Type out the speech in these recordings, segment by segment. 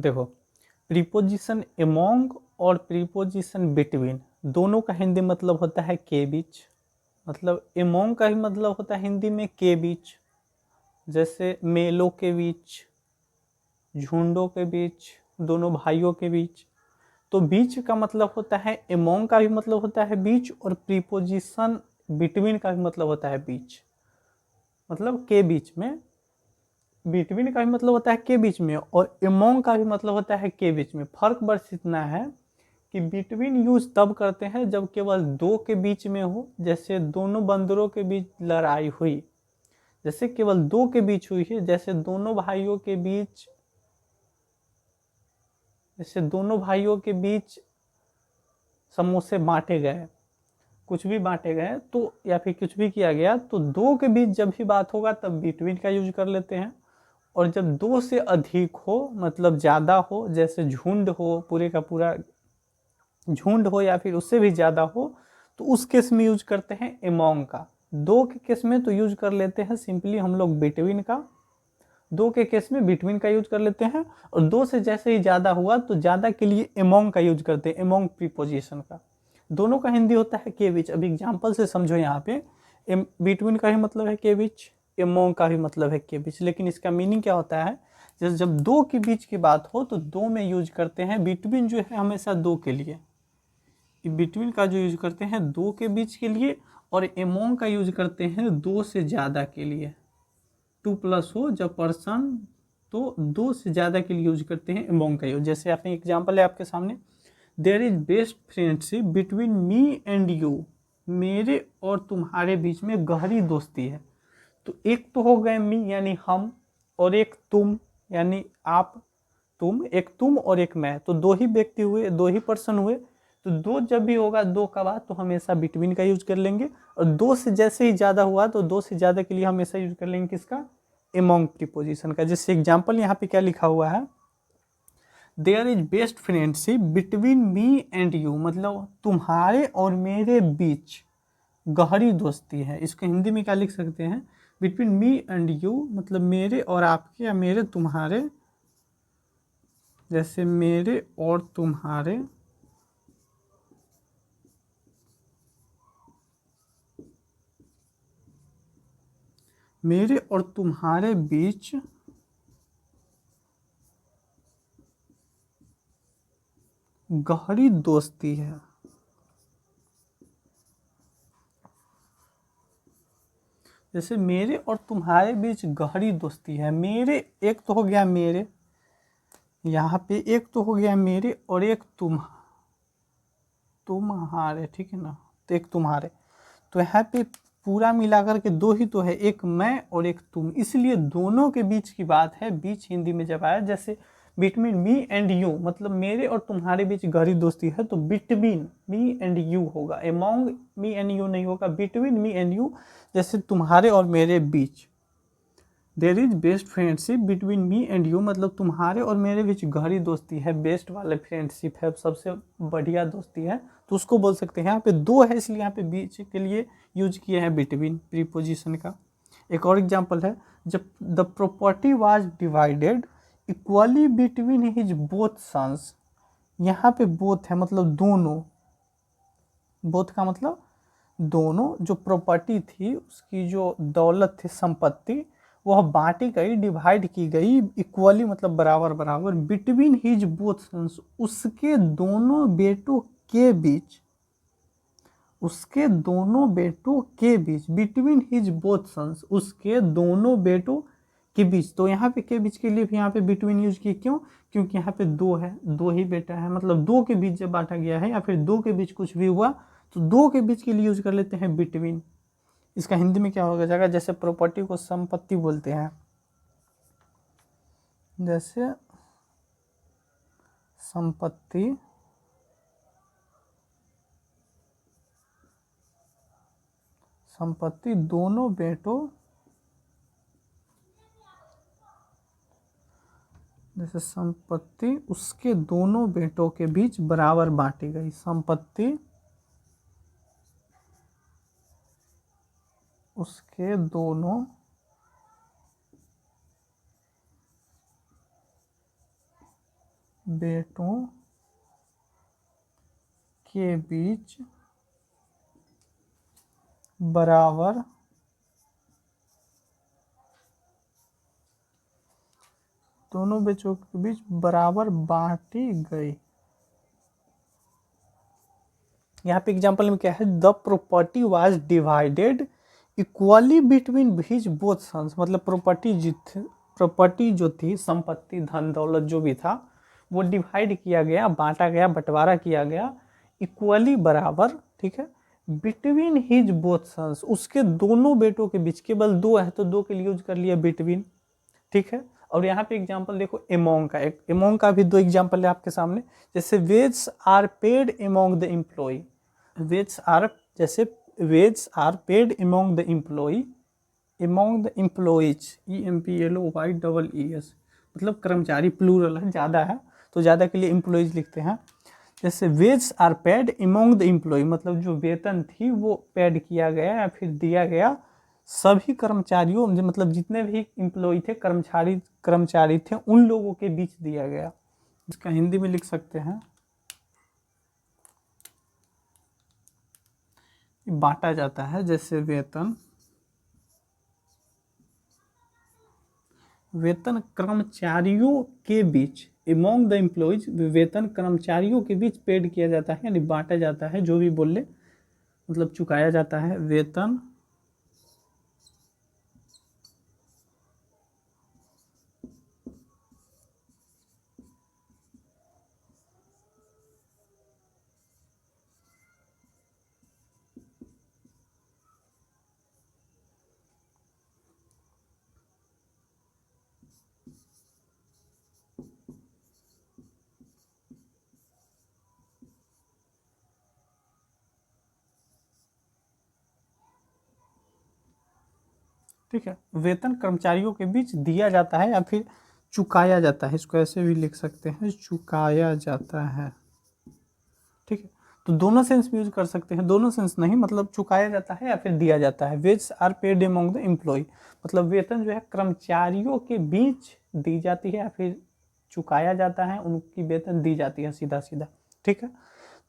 देखो, preposition among और preposition between दोनों का हिंदी मतलब होता है के बीच। मतलब एमोंग का भी मतलब होता है हिंदी में के बीच, जैसे मेलों के बीच, झुंडों के बीच, दोनों भाइयों के बीच। तो बीच का मतलब होता है एमोंग का भी मतलब होता है बीच, और प्रीपोजिशन बिटवीन का भी मतलब होता है बीच, मतलब के बीच में। बिटवीन का भी मतलब होता है के बीच में, और एमोंग का भी मतलब होता है के बीच में। फर्क बस इतना है कि बिटवीन यूज तब करते हैं जब केवल दो के बीच में हो, जैसे दोनों बंदरों के बीच लड़ाई हुई, जैसे केवल दो के बीच हुई है, जैसे दोनों भाइयों के बीच, जैसे दोनों भाइयों के बीच समोसे बांटे गए, कुछ भी बांटे गए तो, या फिर कुछ भी किया गया, तो दो के बीच जब भी बात होगा तब बिटवीन का यूज कर लेते हैं। और जब दो से अधिक हो, मतलब ज़्यादा हो, जैसे झुंड हो, पूरे का पूरा झुंड हो या फिर उससे भी ज़्यादा हो, तो उस केस में यूज करते हैं एमोंग का। दो के केस में तो यूज कर लेते हैं सिंपली हम लोग बिटवीन का, दो के केस में बिटवीन का यूज कर लेते हैं। और दो से जैसे ही ज़्यादा हुआ तो ज़्यादा के लिए एमोंग का यूज करते हैं, एमोंग प्रीपोजिशन का। दोनों का हिंदी होता है के बीच। अब एग्जाम्पल से समझो, यहाँ पे बिटवीन का भी मतलब है के बीच, एमोंग का भी मतलब है के बीच, लेकिन इसका मीनिंग क्या होता है, जैसे जब दो के बीच की बात हो तो दो में यूज करते हैं, बिटवीन जो है हमेशा दो के लिए, बिटवीन का जो यूज करते हैं दो के बीच के लिए, और एमोंग का यूज करते हैं दो से ज़्यादा के लिए। टू प्लस हो जब पर्सन, तो दो से ज़्यादा के लिए यूज करते हैं एमोंग का यूज। जैसे आपने एग्जाम्पल है आपके सामने, there is best friendship between me and you, मेरे और तुम्हारे बीच में गहरी दोस्ती है। तो एक तो हो गए मी यानी हम, और एक तुम यानी आप, तुम, एक तुम और एक मैं, तो दो ही व्यक्ति हुए, दो ही पर्सन हुए। तो दो जब भी होगा दो का बाद तो हमेशा बिटवीन का यूज कर लेंगे, और दो से जैसे ही ज़्यादा हुआ तो दो से ज़्यादा के लिए हमेशा यूज कर लेंगे किसका, एमोंग प्रीपोजिशन का। जैसे एग्जाम्पल यहाँ पे क्या लिखा हुआ है, there is best friendship between me and you, मतलब तुम्हारे और मेरे बीच गहरी दोस्ती है। इसको हिंदी में क्या लिख सकते हैं, बिटवीन मी एंड यू, मतलब मेरे और आपके या मेरे तुम्हारे, जैसे मेरे और तुम्हारे, मेरे और तुम्हारे बीच गहरी दोस्ती है। जैसे मेरे और तुम्हारे बीच गहरी दोस्ती है, मेरे एक तो हो गया मेरे, यहाँ पे एक तो हो गया मेरे, और एक तुम्हारे, ठीक है ना, तो एक तुम्हारे, तो यहाँ पे पूरा मिलाकर के दो ही तो है, एक मैं और एक तुम, इसलिए दोनों के बीच की बात है। बीच हिंदी में जब आया, जैसे बिटवीन मी एंड यू, मतलब मेरे और तुम्हारे बीच गहरी दोस्ती है, तो बिटवीन मी एंड यू होगा, एमोंग मी एंड यू नहीं होगा, बिटवीन मी एंड यू, जैसे तुम्हारे और मेरे बीच। There is best friendship between me and you, मतलब तुम्हारे और मेरे बीच गहरी दोस्ती है, बेस्ट वाले फ्रेंडशिप है, सबसे बढ़िया दोस्ती है, तो उसको बोल सकते हैं। यहाँ पे दो है इसलिए यहाँ पे बीच के लिए यूज किया है बिटवीन प्रीपोजिशन का। एक और एग्जांपल है, जब the property was divided equally between his both sons, यहाँ पे बोथ है मतलब दोनों, बोथ का मतलब दोनों, जो प्रॉपर्टी थी उसकी जो दौलत थी, संपत्ति, वह बांटी गई, डिवाइड की गई इक्वली, मतलब बराबर बराबर, बिटवीन हिज बोथ सन्स, उसके दोनों बेटों के बीच, उसके दोनों बेटों के बीच, बिटवीन हिज बोथ सन्स, उसके दोनों बेटों के बीच। तो यहाँ पे के बीच के लिए भी यहाँ पे बिटवीन यूज की, क्यों, क्योंकि यहाँ पे दो है, दो ही बेटा है, मतलब दो के बीच जब बांटा गया है या फिर दो के बीच कुछ भी हुआ तो दो के बीच के लिए यूज कर लेते हैं बिटवीन। इसका हिंदी में क्या होगा जाएगा, जैसे प्रॉपर्टी को संपत्ति बोलते हैं, जैसे संपत्ति, संपत्ति दोनों बेटों, जैसे संपत्ति उसके दोनों बेटों के बीच बराबर बांटी गई, संपत्ति उसके दोनों बेटों के बीच बराबर दोनों बेटों के बीच बराबर बांटी गई। यहाँ पे एग्जाम्पल में क्या है, the property was divided equally between his both sons, मतलब प्रॉपर्टी जो थी, संपत्ति धन दौलत जो भी था वो डिवाइड किया गया, बांटा गया, बंटवारा किया गया इक्वली बराबर, ठीक है, बिटवीन हिज बोथ सन्स, उसके दोनों बेटों के बीच, केवल दो है तो दो के लिए यूज कर लिया बिटवीन, ठीक है। और यहाँ पे एग्जाम्पल देखो एमोंग का, एक एमोंग का भी दो एग्जाम्पल है आपके सामने, जैसे veg are paid among the employ, wages are, जैसे veg are paid among the employ, among the employees, EMPLOYEES, मतलब कर्मचारी, प्लूरल है, ज़्यादा है तो ज़्यादा के लिए एम्प्लॉइज लिखते हैं। जैसे veg are paid among the employ, मतलब जो वेतन थी वो पेड किया गया या फिर दिया गया सभी कर्मचारियों, मतलब जितने भी एम्प्लॉय थे, कर्मचारी थे, उन लोगों के बीच दिया गया। इसका हिंदी में लिख सकते हैं, बांटा जाता है, जैसे वेतन कर्मचारियों के बीच, एमोंग द एम्प्लॉइज, वेतन कर्मचारियों के बीच पेड किया जाता है, यानी बांटा जाता है, जो भी बोले मतलब चुकाया जाता है, वेतन ठीक है, वेतन कर्मचारियों के बीच दिया जाता है या फिर चुकाया जाता है, इसको ऐसे भी लिख सकते हैं, चुकाया जाता है, ठीक है। तो दोनों सेंस में यूज कर सकते हैं, दोनों सेंस नहीं, मतलब चुकाया जाता है या फिर दिया जाता है। Wage are paid among the employ, मतलब वेतन जो है कर्मचारियों के बीच दी जाती है या फिर चुकाया जाता है, उनकी वेतन दी जाती है सीधा सीधा, ठीक है।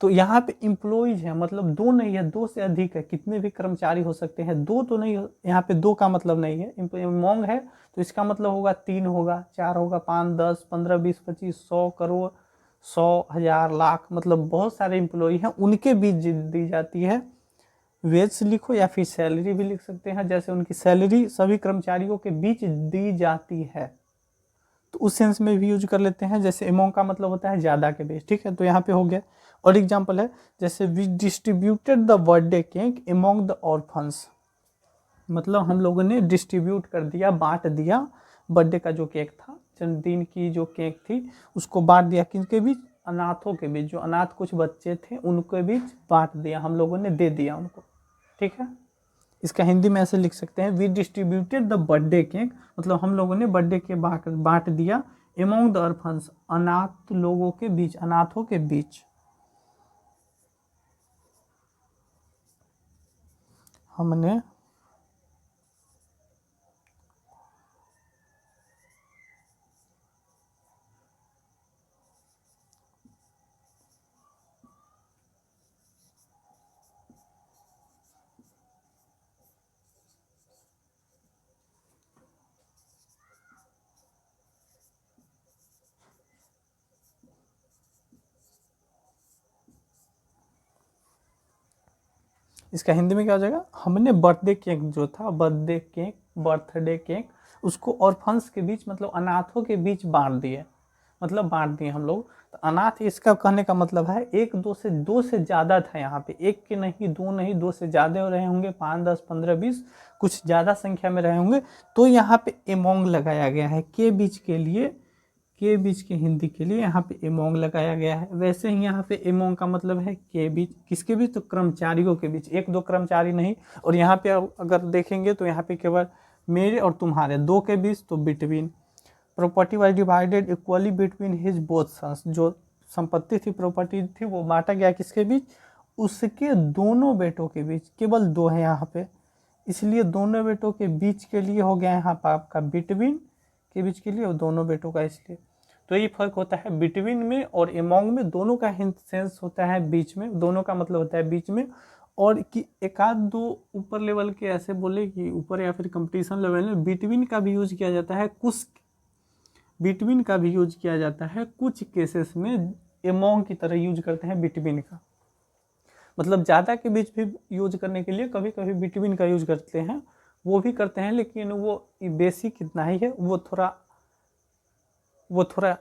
तो यहाँ पे एम्प्लॉइज है, मतलब दो नहीं है, दो से अधिक है, कितने भी कर्मचारी हो सकते हैं, दो तो नहीं, यहाँ पे दो का मतलब नहीं है, अमंग है तो इसका मतलब होगा 3 होगा, 4 होगा, 5, 10, 15, 20, 25, 100 करोड़, 100, 1000, लाख, मतलब बहुत सारे एम्प्लॉय हैं, उनके बीच दी जाती है। वेज लिखो या फिर सैलरी भी लिख सकते हैं, जैसे उनकी सैलरी सभी कर्मचारियों के बीच दी जाती है, तो उस सेंस में भी यूज कर लेते हैं। जैसे अमंग का मतलब होता है ज़्यादा के बीच, ठीक है, तो यहाँ पे हो गया। और एग्जाम्पल है, जैसे we distributed the birthday cake among the orphans, मतलब हम लोगों ने डिस्ट्रीब्यूट कर दिया, बांट दिया बर्थडे का जो केक था, जन्मदिन की जो केक थी उसको बांट दिया, किनके बीच, अनाथों के बीच, जो अनाथ कुछ बच्चे थे उनके बीच बांट दिया, हम लोगों ने दे दिया उनको, ठीक है। इसका हिंदी में ऐसे लिख सकते हैं, we distributed the birthday cake, मतलब हम लोगों ने बर्थडे के बांट दिया अमंग द ऑर्फन्स, अनाथ लोगों के बीच, अनाथों के बीच, हमने इसका हिंदी में क्या हो जाएगा, हमने बर्थडे केक जो था, बर्थडे केक उसको ऑर्फन्स के बीच, मतलब अनाथों के बीच बांट दिए, मतलब बांट दिए हम लोग। तो अनाथ, इसका कहने का मतलब है एक दो से ज़्यादा था, यहाँ पे एक के नहीं, दो नहीं, दो से ज़्यादा रहे होंगे, 5, 10, 15, 20, कुछ ज़्यादा संख्या में रहे होंगे, तो यहाँ पे अमंग लगाया गया है, के बीच के लिए, के बीच के हिंदी के लिए यहाँ पे अमंग लगाया गया है। वैसे ही यहाँ पे अमंग का मतलब है के बीच, किसके बीच, तो कर्मचारियों के बीच, एक दो कर्मचारी नहीं। और यहाँ पे अगर देखेंगे तो यहाँ पे केवल मेरे और तुम्हारे दो के बीच, तो between, property was divided equally between his both sons, जो संपत्ति थी, प्रॉपर्टी थी, वो बांटा गया किसके बीच, उसके दोनों बेटों के बीच, केवल दो है यहाँ पे, इसलिए दोनों बेटों के बीच के लिए हो गया यहाँ पर आपका बिटवीन, के बीच के लिए, और दोनों बेटों का इसलिए, तो ये फर्क होता है बिटवीन में और एमोंग में, दोनों का हिंट सेंस होता है बीच में, दोनों का मतलब होता है बीच में। और कि एक आध दो ऊपर लेवल के ऐसे बोले कि ऊपर या फिर कंपटीशन लेवल में बिटवीन का भी यूज किया जाता है, कुछ बिटवीन का भी यूज किया जाता है, कुछ केसेस में एमोंग की तरह यूज करते हैं बिटवीन का। मतलब ज़्यादा के बीच भी यूज करने के लिए कभी कभी बिटवीन का यूज करते हैं, वो भी करते हैं, लेकिन वो बेसिक इतना ही है, वो थोड़ा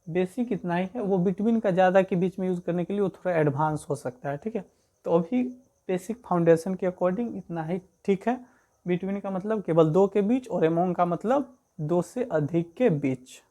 बेसिक इतना ही है, वो बिटवीन का ज़्यादा के बीच में यूज़ करने के लिए वो थोड़ा एडवांस हो सकता है, ठीक है। तो अभी बेसिक फाउंडेशन के अकॉर्डिंग इतना ही ठीक है। बिटवीन का मतलब केवल दो के बीच, और एमोंग का मतलब दो से अधिक के बीच।